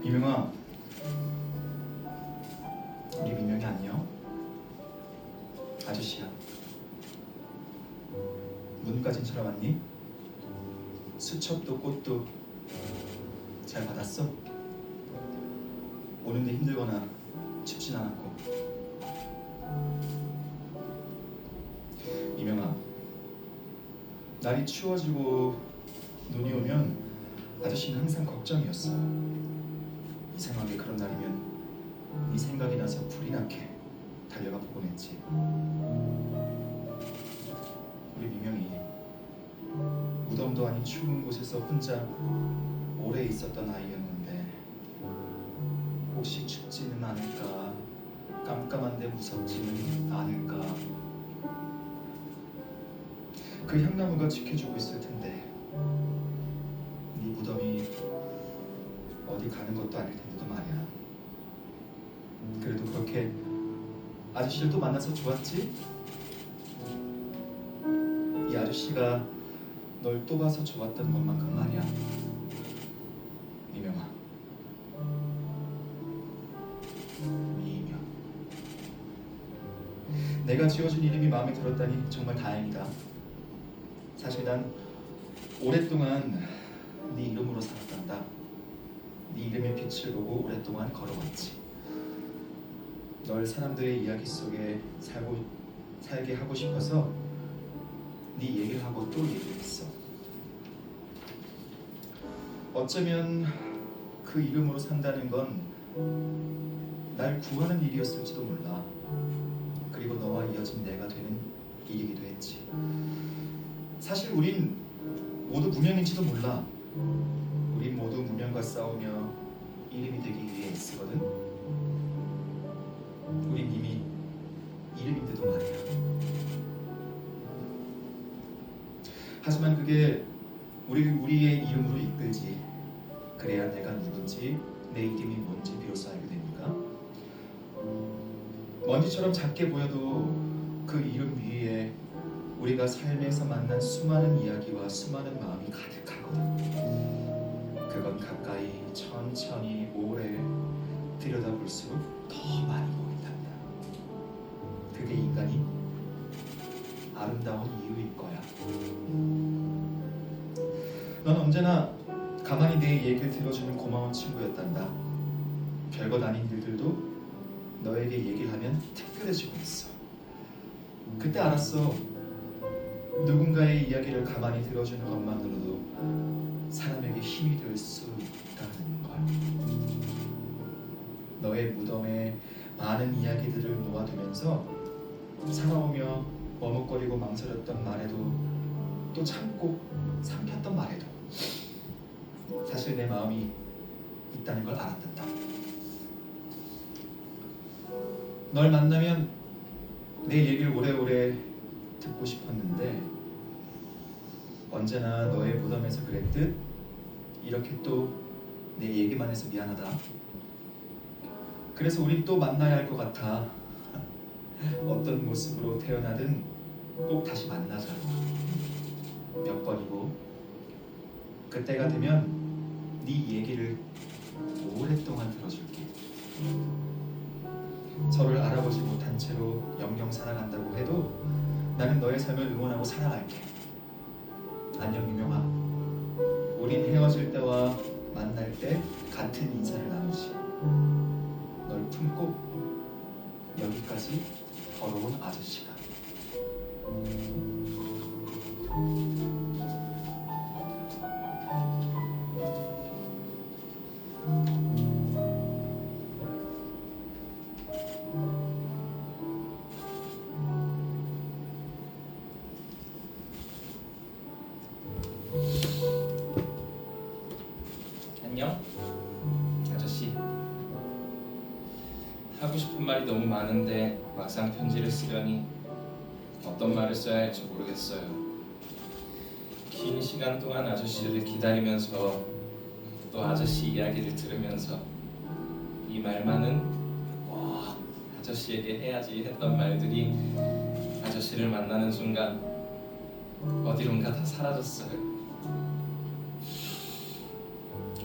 미명아, 우리 미명이 안녕? 아저씨야. 문까진 찾아왔니? 수첩도 꽃도 잘 받았어? 오는데 힘들거나 춥진 않았고. 미명아, 날이 추워지고 눈이 오면 아저씨는 항상 걱정이었어. 이상하게 그런 날이면 네 생각이 나서 불이 나게 달려가 보곤 했지. 우리 미명이 무덤도 아닌 추운 곳에서 혼자 오래 있었던 아이였는데 혹시 춥지는 않을까, 깜깜한데 무섭지는 않을까. 그 향나무가 지켜주고 있을 텐데 네 무덤이 어디 가는 것도 아닐 텐데도 말이야. 그래도 그렇게 아저씨를 또 만나서 좋았지? 이 아저씨가 널 또 봐서 좋았던 것만큼 말이야. 미명아. 미명. 내가 지어준 이름이 마음에 들었다니 정말 다행이다. 사실 난 오랫동안 네 이름으로 살았단다. 네 이름의 빛을 보고 오랫동안 걸어왔지. 널 사람들의 이야기 속에 살게 하고 싶어서 네 얘기를 하고 또 얘기를 했어. 어쩌면 그 이름으로 산다는 건 날 구하는 일이었을지도 몰라. 그리고 너와 이어진 내가 되는 일이기도 했지. 사실 우린 모두 무명인지도 몰라. 우린 모두 무명과 싸우며 이름이 되기 위해 애쓰거든. 우린 이미 이름인데도 말이야. 하지만 그게 우리의 이름으로 이끌지. 그래야 내가 누군지, 내 이름이 뭔지 비로소 알게 됩니까? 먼지처럼 작게 보여도 그 이름 위에 우리가 삶에서 만난 수많은 이야기와 수많은 마음이 가득하거든. 그건 가까이, 천천히, 오래 들여다볼수록 더 많이 보인단다. 그게 인간이 아름다운 이유일 거야. 넌 언제나 가만히 내 얘기를 들어주는 고마운 친구였단다. 별것 아닌 일들도 너에게 얘기를 하면 특별해지고 있어. 그때 알았어. 누군가의 이야기를 가만히 들어주는 것만으로도 사람에게 힘이 될 수 있다는 걸. 너의 무덤에 많은 이야기들을 놓아두면서 살아오며 머뭇거리고 망설였던 말에도 또 참고 삼켰던 말에도 사실 내 마음이 있다는 걸 알았단다. 널 만나면 내 얘기를 오래오래 듣고 싶었는데 언제나 너의 무덤에서 그랬듯 이렇게 또 내 얘기만 해서 미안하다. 그래서 우리 또 만나야 할 것 같아. 어떤 모습으로 태어나든 꼭 다시 만나자. 몇 번이고 그때가 되면 네 얘기를 오랫동안 들어줄게. 서로를 알아보지 못한 채로 영영 살아간다고 해도 나는 너의 삶을 응원하고 살아갈게. 안녕 유명아. 우린 헤어질 때와 만날 때 같은 인사를 나누지. 널 품고 여기까지 걸어온 아저씨가. 안녕, 아저씨. 하고 싶은 말이 너무 많은데 막상 편지를 쓰려니 어떤 말을 써야 할지 모르겠어요. 긴 시간 동안 아저씨를 기다리면서 또 아저씨 이야기를 들으면서 이 말만은 꼭 아저씨에게 해야지 했던 말들이 아저씨를 만나는 순간 어디론가 다 사라졌어요.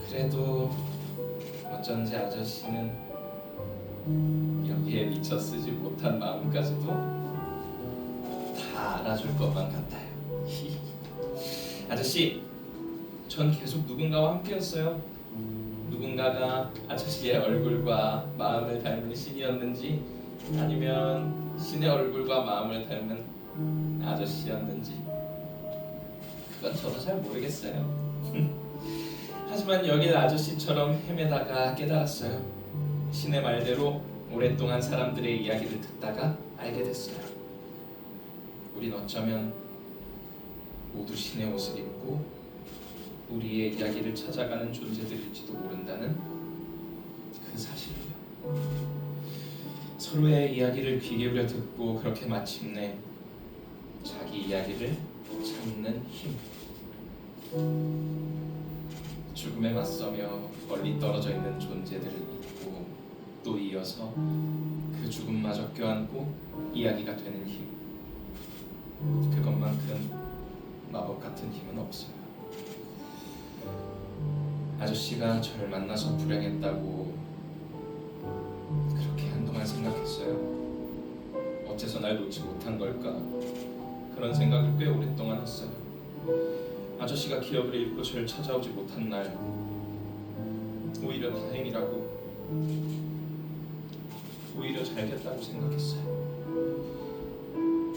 그래도 어쩐지 아저씨는 여기에 미처 쓰지 못한 마음까지도 다 알아줄 것만 같아요. 아저씨, 전 계속 누군가와 함께였어요. 누군가가 아저씨의 얼굴과 마음을 닮은 신이었는지 아니면 신의 얼굴과 마음을 닮은 아저씨였는지 그건 저도 잘 모르겠어요. 하지만 여길 아저씨처럼 헤매다가 깨달았어요. 신의 말대로 오랫동안 사람들의 이야기를 듣다가 알게 됐어요. 우린 어쩌면 모두 신의 옷을 입고 우리의 이야기를 찾아가는 존재들일지도 모른다는 그 사실이요. 서로의 이야기를 귀 기울여 듣고 그렇게 마침내 자기 이야기를 찾는 힘. 죽음에 맞서며 멀리 떨어져 있는 존재들을 잊고 또 이어서 그 죽음마저 껴안고 이야기가 되는 힘. 그것만큼 마법 같은 힘은 없어요. 아저씨가 저를 만나서 불행했다고 그렇게 한동안 생각했어요. 어째서 날 놓지 못한 걸까? 그런 생각을 꽤 오랫동안 했어요. 아저씨가 기억을 잃고 저를 찾아오지 못한 날 오히려 다행이라고, 오히려 잘 됐다고 생각했어요.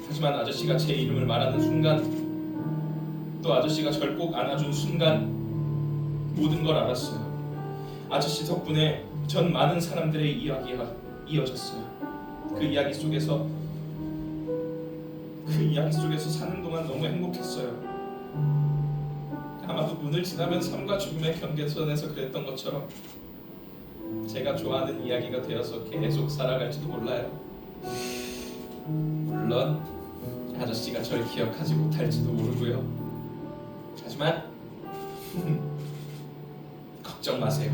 하지만 아저씨가 제 이름을 말하는 순간, 또 아저씨가 절 꼭 안아준 순간 모든 걸 알았어요. 아저씨 덕분에 전 많은 사람들의 이야기가 이어졌어요. 그 이야기 속에서 사는 동안 너무 행복했어요. 아마도 문을 지나면 삶과 죽음의 경계선에서 그랬던 것처럼 제가 좋아하는 이야기가 되어서 계속 살아갈지도 몰라요. 물론 아저씨가 절 기억하지 못할지도 모르고요. 하지만 걱정 마세요.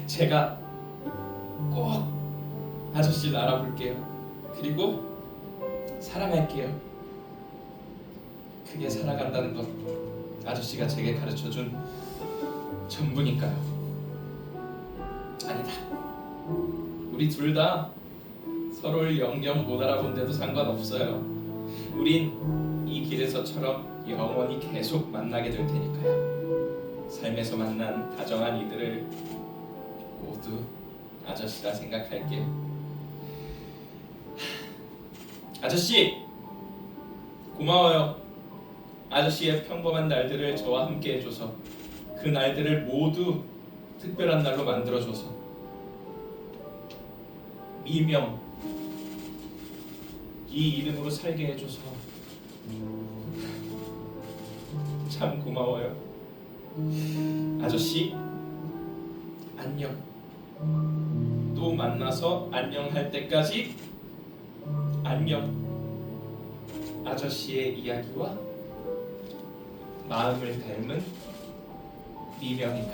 제가 꼭 아저씨를 알아볼게요. 그리고 사랑할게요. 그게 살아간다는 것, 아저씨가 제게 가르쳐준 전부니까요. 아니다. 우리 둘 다 서로를 영영 못 알아본데도 상관없어요. 우린 이 길에서처럼 영원히 계속 만나게 될 테니까요. 삶에서 만난 다정한 이들을 모두 아저씨라 생각할게요. 아저씨, 고마워요. 아저씨의 평범한 날들을 저와 함께 해줘서, 그 날들을 모두 특별한 날로 만들어줘서, 미명, 이 이름으로 살게 해줘서 참 고마워요. 아저씨, 안녕. 또 만나서 안녕할 때까지 안녕. 아저씨의 이야기와 마음을 닮은 미명이가.